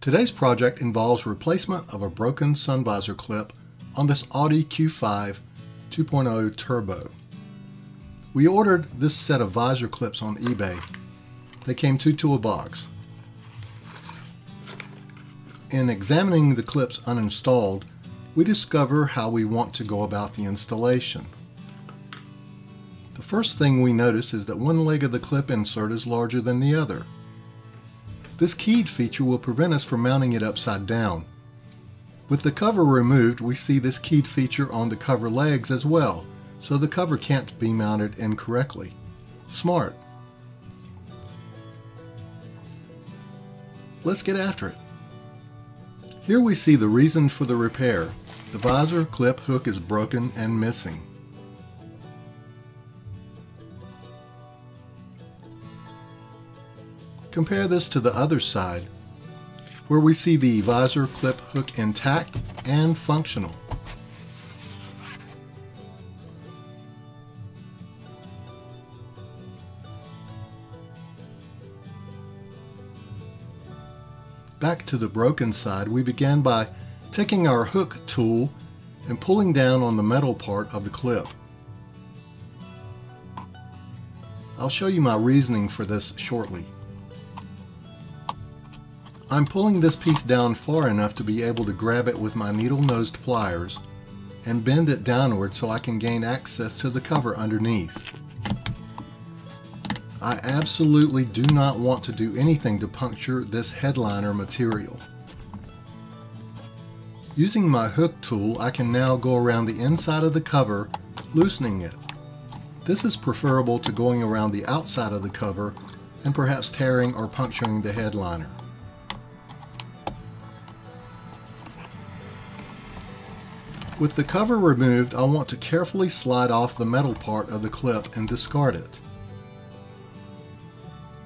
Today's project involves replacement of a broken sun visor clip on this Audi Q5 2.0 Turbo. We ordered this set of visor clips on eBay. They came two to a box. In examining the clips uninstalled, we discover how we want to go about the installation. The first thing we notice is that one leg of the clip insert is larger than the other. This keyed feature will prevent us from mounting it upside down. With the cover removed, we see this keyed feature on the cover legs as well, so the cover can't be mounted incorrectly. Smart. Let's get after it. Here we see the reason for the repair. The visor clip hook is broken and missing. Compare this to the other side, where we see the visor clip hook intact and functional. Back to the broken side, we began by taking our hook tool and pulling down on the metal part of the clip. I'll show you my reasoning for this shortly. I'm pulling this piece down far enough to be able to grab it with my needle-nosed pliers and bend it downward so I can gain access to the cover underneath. I absolutely do not want to do anything to puncture this headliner material. Using my hook tool, I can now go around the inside of the cover, loosening it. This is preferable to going around the outside of the cover and perhaps tearing or puncturing the headliner. With the cover removed, I want to carefully slide off the metal part of the clip and discard it.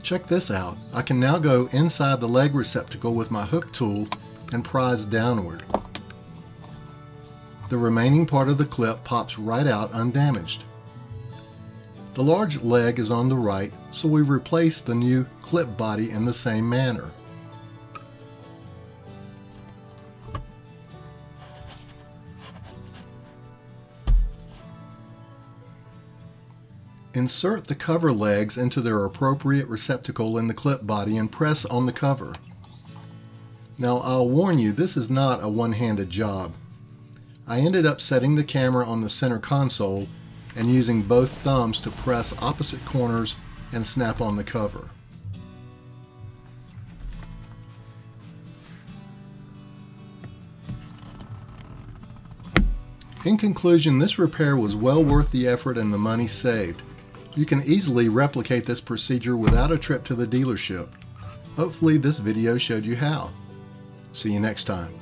Check this out. I can now go inside the leg receptacle with my hook tool and prise downward. The remaining part of the clip pops right out undamaged. The large leg is on the right, so we replace the new clip body in the same manner. Insert the cover legs into their appropriate receptacle in the clip body and press on the cover. Now I'll warn you, this is not a one-handed job. I ended up setting the camera on the center console and using both thumbs to press opposite corners and snap on the cover. In conclusion, this repair was well worth the effort and the money saved. You can easily replicate this procedure without a trip to the dealership. Hopefully this video showed you how. See you next time.